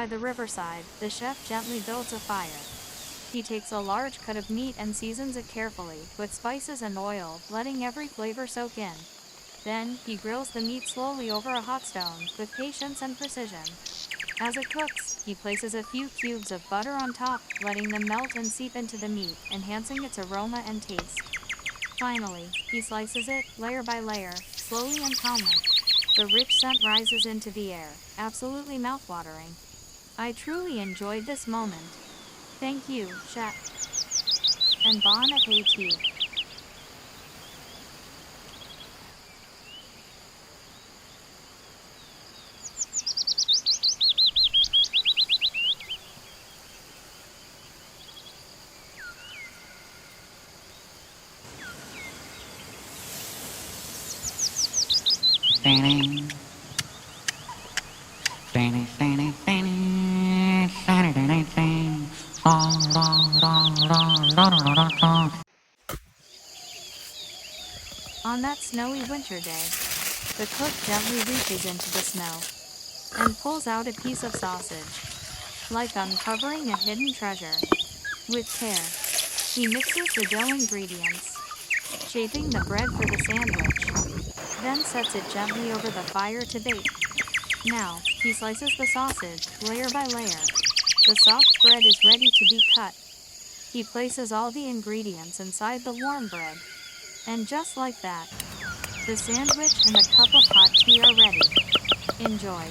By the riverside, the chef gently builds a fire. He takes a large cut of meat and seasons it carefully, with spices and oil, letting every flavor soak in. Then, he grills the meat slowly over a hot stone, with patience and precision. As it cooks, he places a few cubes of butter on top, letting them melt and seep into the meat, enhancing its aroma and taste. Finally, he slices it, layer by layer, slowly and calmly. The rich scent rises into the air, absolutely mouthwatering. I truly enjoyed this moment. Thank you, chef. And bon appetit. Scenic, scenic, scenic, scenic, Saturday night sing. Song, song, song, song, song, song, song. On that snowy winter day, the cook gently reaches into the snow and pulls out a piece of sausage, like uncovering a hidden treasure. With care, he mixes the dough ingredients, shaping the bread for the sandwich, then sets it gently over the fire to bake. Now, he slices the sausage, layer by layer. The soft bread is ready to be cut. He places all the ingredients inside the warm bread. And just like that, the sandwich and a cup of hot tea are ready. Enjoy.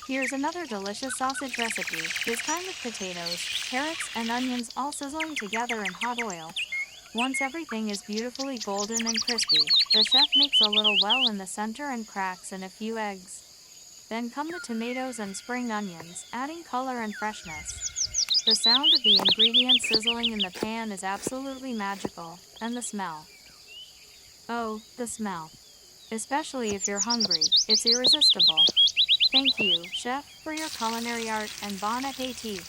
Here's another delicious sausage recipe, this time with potatoes, carrots, and onions all sizzling together in hot oil. Once everything is beautifully golden and crispy, the chef makes a little well in the center and cracks in a few eggs. Then come the tomatoes and spring onions, adding color and freshness. The sound of the ingredients sizzling in the pan is absolutely magical, and the smell. Oh, the smell. Especially if you're hungry, it's irresistible. Thank you, chef, for your culinary art, and bon appetit.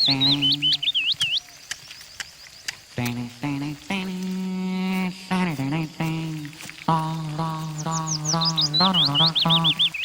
Scenic, scenic, scenic, scenic, Saturday night sing. Song, song, song, song, song, song, song.